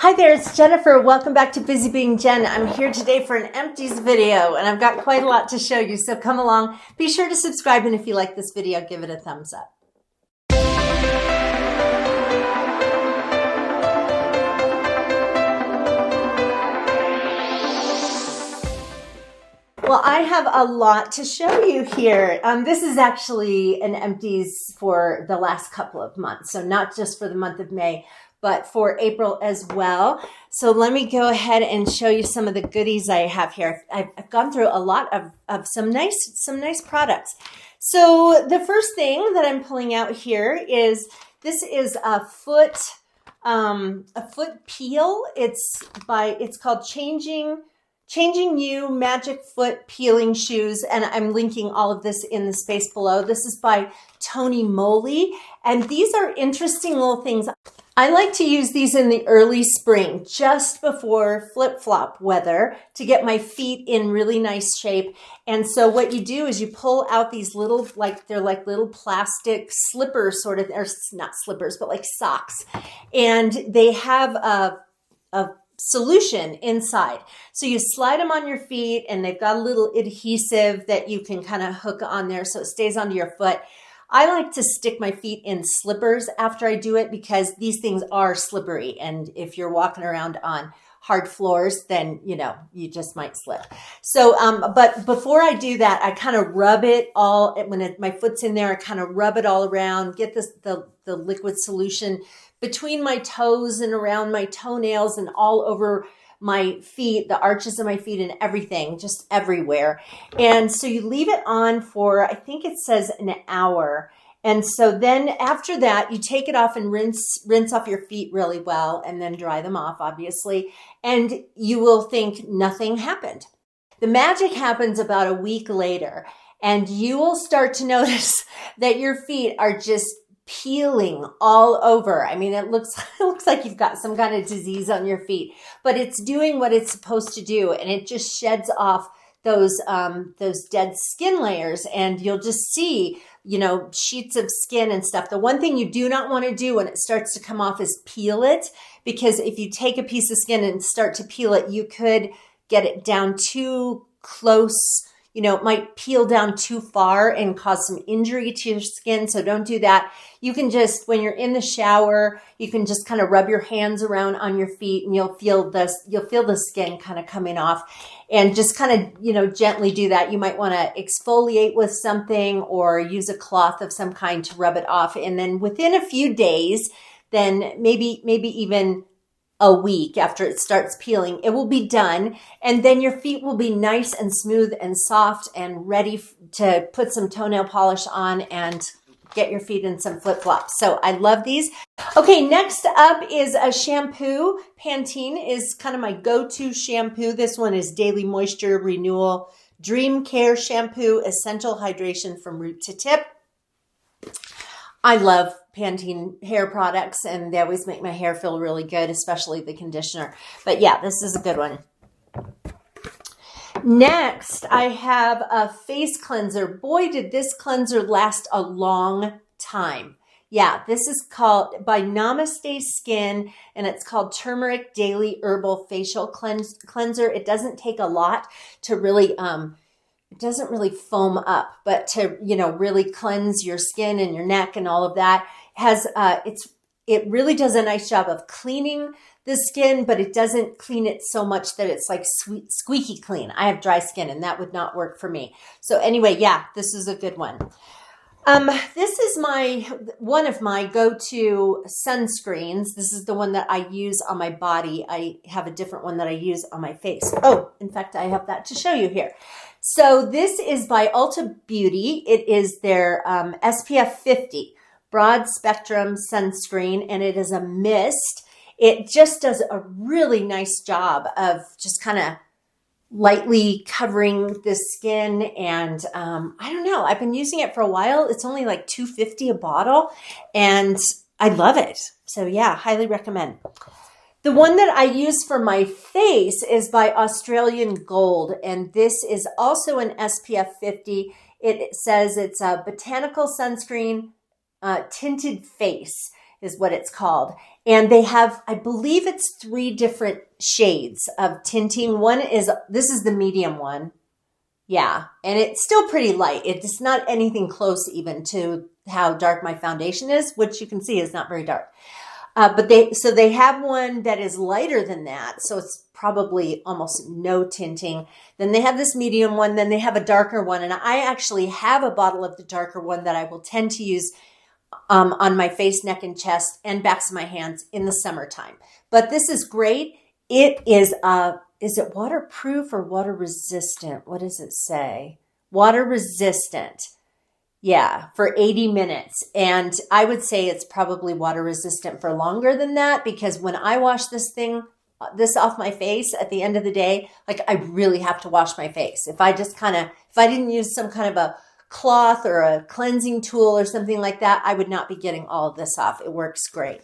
Hi there, it's Jennifer. Welcome back to Busy Being Jen. I'm here today for an empties video, and I've got quite a lot to show you, so come along. Be sure to subscribe, and if you like this video, give it a thumbs up. Well, I have a lot to show you here. This is actually an empties for the last couple of months, so not just for the month of May, but for April as well. So let me go ahead and show you some of the goodies I have here. I've gone through a lot of some nice products. So the first thing that I'm pulling out here is this is a foot peel. It's called Changing You Magic Foot Peeling Shoes, and I'm linking all of this in the space below. This is by TonyMoly, and these are interesting little things. I like to use these in the early spring, just before flip-flop weather, to get my feet in really nice shape. And so what you do is you pull out these little, they're like little plastic slippers, sort of, or not slippers, but like socks. And they have a solution inside. So you slide them on your feet, and they've got a little adhesive that you can kind of hook on there so it stays onto your foot. I like to stick my feet in slippers after I do it because these things are slippery. And if you're walking around on hard floors, then, you just might slip. So, but before I do that, I kind of rub it all, my foot's in there, I kind of rub it all around, get the liquid solution between my toes and around my toenails and all over my feet, the arches of my feet and everything, just everywhere. And so you leave it on for, I think it says an hour. And so then after that, you take it off and rinse off your feet really well and then dry them off, obviously. And you will think nothing happened. The magic happens about a week later, and you will start to notice that your feet are just peeling all over. I mean, it looks like you've got some kind of disease on your feet, but it's doing what it's supposed to do, and it just sheds off those dead skin layers, and you'll just see, sheets of skin and stuff. The one thing you do not want to do when it starts to come off is peel it, because if you take a piece of skin and start to peel it, you could get it down too close. It might peel down too far and cause some injury to your skin. So don't do that. You can just, when you're in the shower, you can just kind of rub your hands around on your feet, and you'll feel the skin kind of coming off, and just kind of, gently do that. You might want to exfoliate with something or use a cloth of some kind to rub it off. And then within a few days, then maybe even a week after it starts peeling, it will be done. And then your feet will be nice and smooth and soft and ready to put some toenail polish on and get your feet in some flip-flops. So I love these. Okay, next up is a shampoo. Pantene is kind of my go-to shampoo. This one is Daily Moisture Renewal Dream Care Shampoo, Essential Hydration from Root to Tip. I love Pantene hair products, and they always make my hair feel really good, especially the conditioner. But yeah, this is a good one. Next, I have a face cleanser. Boy, did this cleanser last a long time. Yeah, this is called by Namaste Skin, and it's called Turmeric Daily Herbal Facial Cleanser. It doesn't take a lot to really it doesn't really foam up, but to, really cleanse your skin and your neck and all of that. It really does a nice job of cleaning the skin, but it doesn't clean it so much that it's like squeaky clean. I have dry skin, and that would not work for me. So anyway, yeah, this is a good one. This is one of my go-to sunscreens. This is the one that I use on my body. I have a different one that I use on my face. Oh, in fact, I have that to show you here. So this is by Ulta Beauty. It is their SPF 50 broad spectrum sunscreen, and it is a mist. It just does a really nice job of just kind of lightly covering the skin. And I don't know, I've been using it for a while. It's only like $2.50 a bottle, and I love it. So yeah, highly recommend. The one that I use for my face is by Australian Gold, and this is also an SPF 50. It says it's a botanical sunscreen tinted face is what it's called. And they have, I believe it's 3 different shades of tinting. This is the medium one. Yeah. And it's still pretty light. It's not anything close even to how dark my foundation is, which you can see is not very dark. But they have one that is lighter than that. So it's probably almost no tinting. Then they have this medium one. Then they have a darker one. And I actually have a bottle of the darker one that I will tend to use on my face, neck, and chest and backs of my hands in the summertime. But this is great. It is it waterproof or water resistant? What does it say? Water resistant. Yeah, for 80 minutes. And I would say it's probably water resistant for longer than that, because when I wash this off my face at the end of the day, like I really have to wash my face. If I didn't use some kind of a cloth or a cleansing tool or something like that, I would not be getting all of this off. It works great.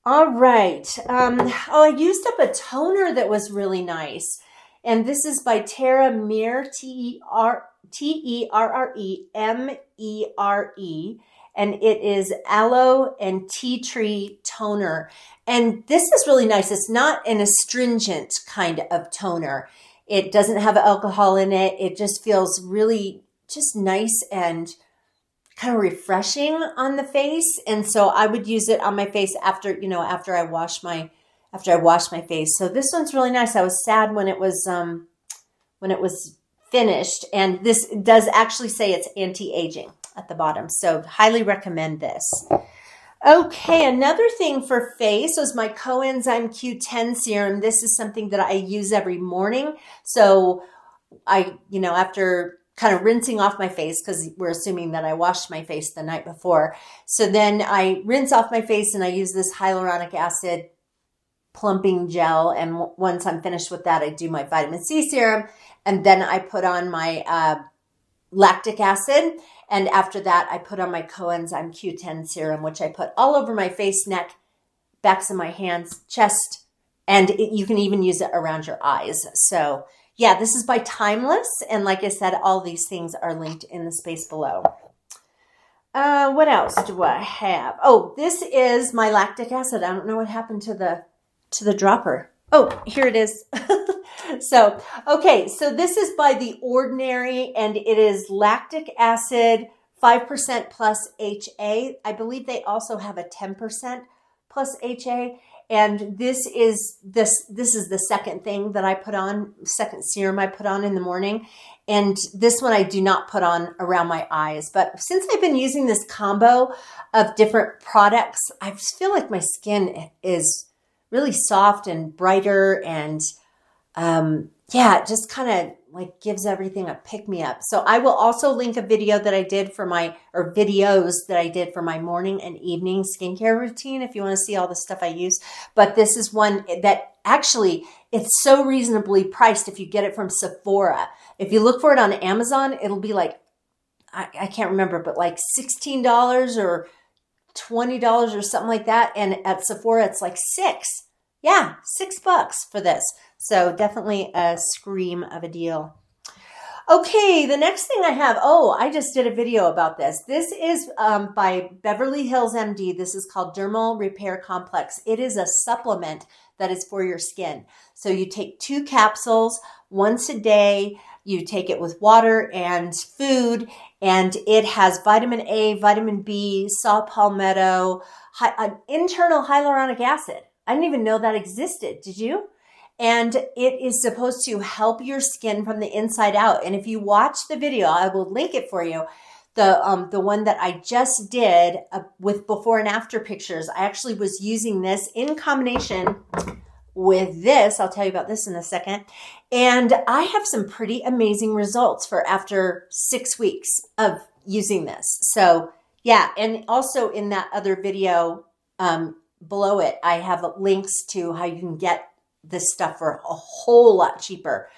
All right. I used up a toner that was really nice. And this is by TerraMere, TerrMere. And it is aloe and tea tree toner. And this is really nice. It's not an astringent kind of toner. It doesn't have alcohol in it. It just feels really just nice and kind of refreshing on the face. And so I would use it on my face after I wash my face. So this one's really nice. I was sad when it was finished, and this does actually say it's anti-aging at the bottom. So highly recommend this. Okay, another thing for face was my Coenzyme Q10 Serum. This is something that I use every morning. So after kind of rinsing off my face, because we're assuming that I washed my face the night before. So then I rinse off my face and I use this hyaluronic acid plumping gel. And once I'm finished with that, I do my vitamin C serum. And then I put on my lactic acid. And after that, I put on my Coenzyme Q10 Serum, which I put all over my face, neck, backs of my hands, chest, and you can even use it around your eyes. So yeah, this is by Timeless. And like I said, all these things are linked in the space below. What else do I have? Oh, this is my lactic acid. I don't know what happened to the dropper. Oh, here it is. So this is by The Ordinary, and it is lactic acid, 5% plus HA. I believe they also have a 10% plus HA. And this is the second thing that I put on, second serum I put on in the morning. And this one I do not put on around my eyes. But since I've been using this combo of different products, I feel like my skin is really soft and brighter, and it just kind of like gives everything a pick me up. So I will also link a video that I did videos that I did for my morning and evening skincare routine if you want to see all the stuff I use. But this is one that actually, it's so reasonably priced if you get it from Sephora. If you look for it on Amazon, it'll be like, I can't remember, but like $16 or $20 or something like that. And at Sephora, it's like $6. Yeah, $6 for this. So definitely a scream of a deal. Okay, the next thing I have, I just did a video about this. This is by Beverly Hills MD. This is called Dermal Repair Complex. It is a supplement that is for your skin. So you take 2 capsules once a day. You take it with water and food, and it has vitamin A, vitamin B, saw palmetto, internal hyaluronic acid. I didn't even know that existed. Did you? And it is supposed to help your skin from the inside out. And if you watch the video, I will link it for you. The one that I just did with before and after pictures, I actually was using this in combination with this. I'll tell you about this in a second. And I have some pretty amazing results for after 6 weeks of using this. So yeah, and also in that other video below it, I have links to how you can get this stuff for a whole lot cheaper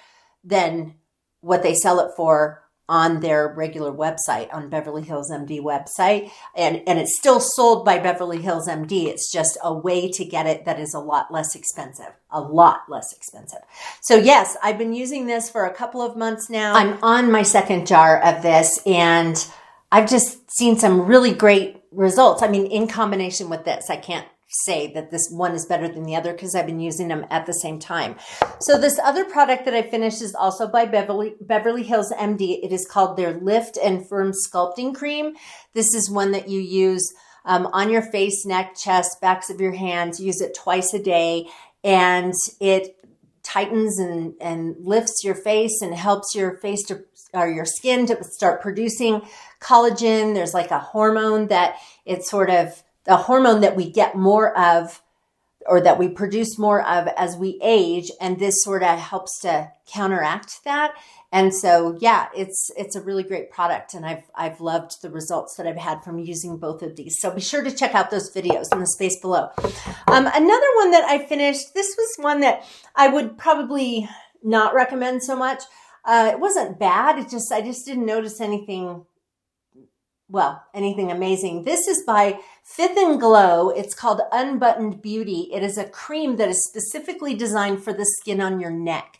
than what they sell it for on their regular website, on Beverly Hills MD website. And it's still sold by Beverly Hills MD. It's just a way to get it that is a lot less expensive. So yes, I've been using this for a couple of months now. I'm on my second jar of this, and I've just seen some really great results. I mean, in combination with this, I can't say that this one is better than the other because I've been using them at the same time. So this other product that I finished is also by Beverly Hills MD. It is called their Lift and Firm Sculpting Cream. This is one that you use on your face, neck, chest, backs of your hands. Use it twice a day, and it tightens and lifts your face and helps your face to, or your skin to start producing collagen. There's like a hormone that it's sort of the hormone that we get more of, or that we produce more of as we age. And this sort of helps to counteract that. And so, yeah, it's a really great product. And I've loved the results that I've had from using both of these. So be sure to check out those videos in the space below. Another one that I finished, this was one that I would probably not recommend so much. It wasn't bad. I just didn't notice anything amazing. This is by Fit and Glow. It's called Unbuttoned Beauty. It is a cream that is specifically designed for the skin on your neck.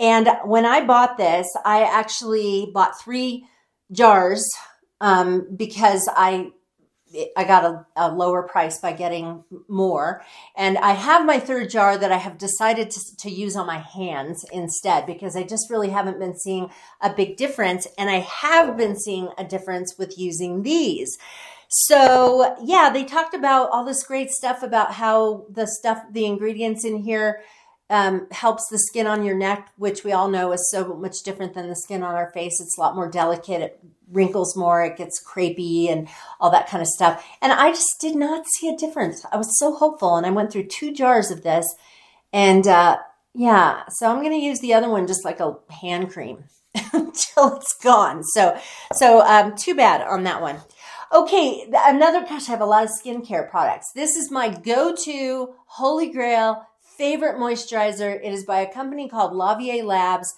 And when I bought this, I actually bought 3 jars because I got a lower price by getting more. And I have my 3rd jar that I have decided to use on my hands instead, because I just really haven't been seeing a big difference. And I have been seeing a difference with using these. So yeah, they talked about all this great stuff about how the ingredients in here helps the skin on your neck, which we all know is so much different than the skin on our face. It's a lot more delicate. It wrinkles more. It gets crepey and all that kind of stuff. And I just did not see a difference. I was so hopeful, and I went through 2 jars of this. And yeah, so I'm going to use the other one just like a hand cream until it's gone. So too bad on that one. Okay, gosh, I have a lot of skincare products. This is my go-to Holy Grail favorite moisturizer. It is by a company called Lavier Labs.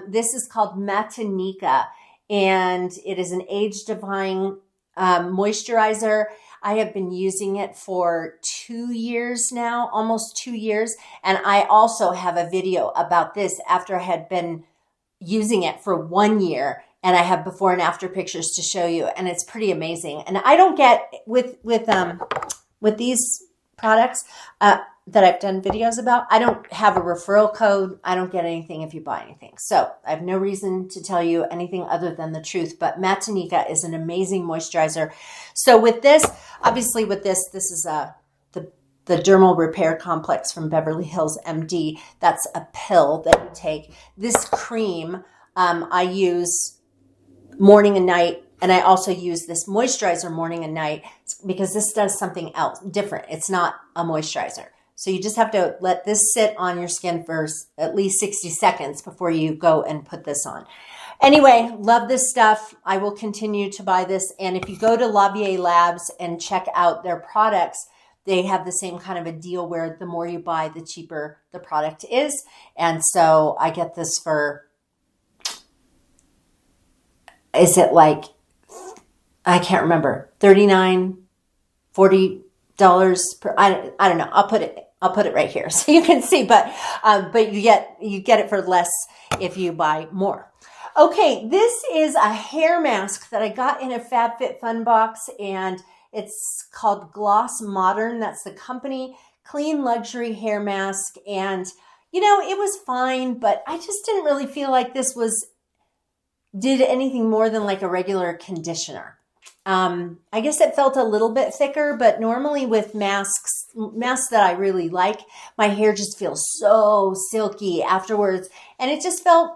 This is called Matanika, and it is an age-defying moisturizer. I have been using it for 2 years now, almost 2 years. And I also have a video about this after I had been using it for 1 year. And I have before and after pictures to show you. And it's pretty amazing. And I don't get, with these products that I've done videos about, I don't have a referral code. I don't get anything if you buy anything. So I have no reason to tell you anything other than the truth. But Matanika is an amazing moisturizer. So with this, obviously with this is the Dermal Repair Complex from Beverly Hills MD. That's a pill that you take. This cream I use morning and night. And I also use this moisturizer morning and night because this does something else different. It's not a moisturizer. So you just have to let this sit on your skin for at least 60 seconds before you go and put this on. Anyway, love this stuff. I will continue to buy this. And if you go to Lavier Labs and check out their products, they have the same kind of a deal where the more you buy, the cheaper the product is. And so I get this for, is it like, I can't remember, $39, $40 per, I don't know. I'll put it right here so you can see, but you get it for less if you buy more. Okay, this is a hair mask that I got in a FabFitFun box, and it's called Gloss Modern. That's the company. Clean luxury hair mask. And, you know, it was fine, but I just didn't really feel like this did anything more than like a regular conditioner. I guess it felt a little bit thicker, but normally with masks that I really like, my hair just feels so silky afterwards, and it just felt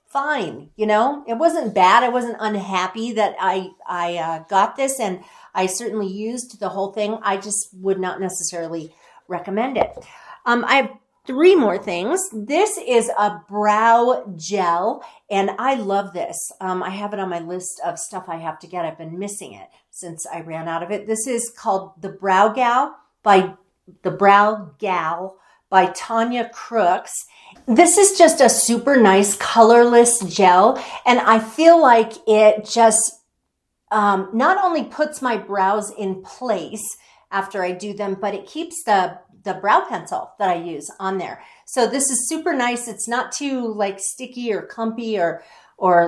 fine. You know, it wasn't bad. I wasn't unhappy that I got this, and I certainly used the whole thing. I just would not necessarily recommend it. I have 3 more things. This is a brow gel, and I love this. I have it on my list of stuff I have to get. I've been missing it since I ran out of it. This is called the Brow Gal by Tanya Crooks. This is just a super nice colorless gel, and I feel like it just not only puts my brows in place after I do them, but it keeps the brow pencil that I use on there. So this is super nice. It's not too like sticky or clumpy or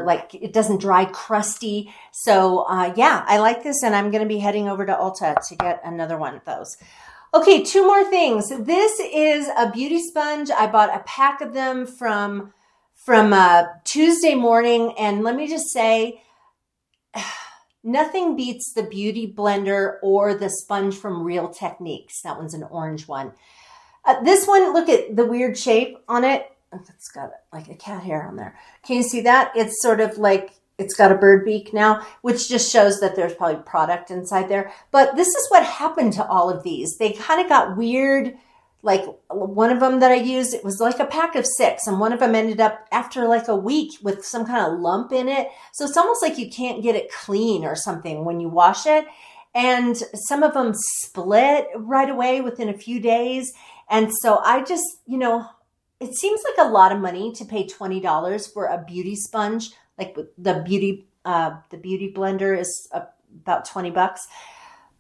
like it doesn't dry crusty. So yeah, I like this, and I'm going to be heading over to Ulta to get another one of those. Okay, two more things. This is a beauty sponge. I bought a pack of them from Tuesday morning, and let me just say, nothing beats the Beauty Blender or the sponge from Real Techniques. That one's an orange one. This one, look at the weird shape on it. It's got like a cat hair on there. Can you see that? It's sort of like, it's got a bird beak now, which just shows that there's probably product inside there. But this is what happened to all of these. They kind of got weird. Like one of them that I used, it was like a pack of 6, and one of them ended up after like a week with some kind of lump in it. So it's almost like you can't get it clean or something when you wash it. And some of them split right away within a few days. And so I just, it seems like a lot of money to pay $20 for a beauty sponge. Like the beauty blender is about $20.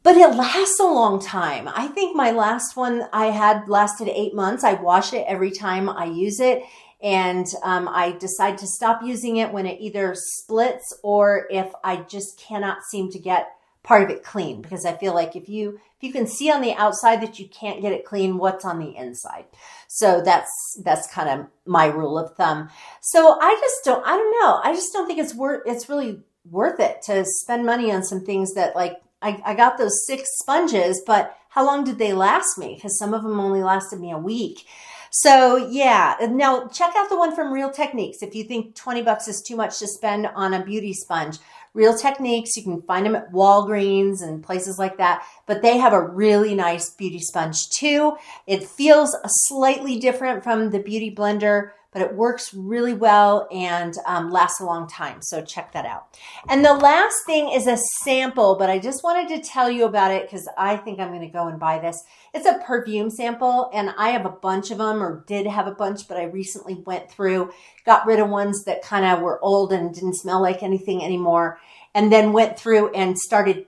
But it lasts a long time. I think my last one I had lasted 8 months. I wash it every time I use it. And I decide to stop using it when it either splits or if I just cannot seem to get part of it clean. Because I feel like if you can see on the outside that you can't get it clean, what's on the inside? So that's kind of my rule of thumb. So I don't know. I just don't think it's really worth it to spend money on some things that, like, I got those 6 sponges, but how long did they last me? Because some of them only lasted me a week. So yeah, now check out the one from Real Techniques. If you think $20 is too much to spend on a beauty sponge, Real Techniques, you can find them at Walgreens and places like that, but they have a really nice beauty sponge too. It feels slightly different from the Beauty Blender, but it works really well and lasts a long time. So check that out. And the last thing is a sample, but I just wanted to tell you about it because I think I'm going to go and buy this. It's a perfume sample, and I have a bunch of them, or did have a bunch, but I recently went through, got rid of ones that kind of were old and didn't smell like anything anymore, and then went through and started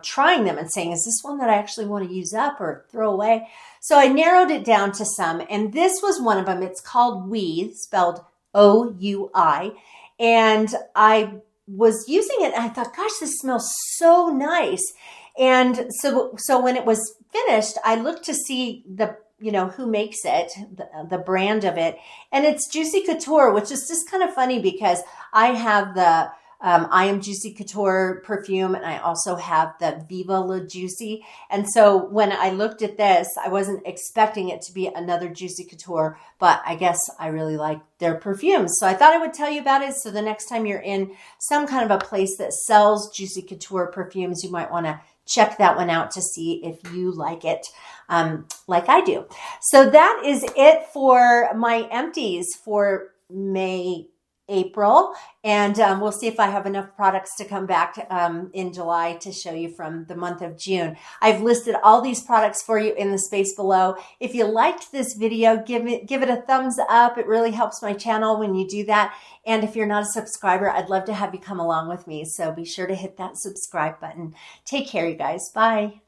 trying them and saying, is this one that I actually want to use up or throw away? So I narrowed it down to some, and this was one of them. It's called Ouai, spelled O-U-I, and I was using it, and I thought, gosh, this smells so nice. And so when it was finished, I looked to see the who makes it, the brand of it, and it's Juicy Couture, which is just kind of funny because I have the I Am Juicy Couture perfume, and I also have the Viva La Juicy. And so when I looked at this, I wasn't expecting it to be another Juicy Couture, but I guess I really like their perfumes. So I thought I would tell you about it. So the next time you're in some kind of a place that sells Juicy Couture perfumes, you might want to check that one out to see if you like it like I do. So that is it for my empties for May, April, and we'll see if I have enough products to come back in July to show you from the month of June. I've listed all these products for you in the space below. If you liked this video, give it a thumbs up. It really helps my channel when you do that. And if you're not a subscriber, I'd love to have you come along with me. So be sure to hit that subscribe button. Take care, you guys. Bye.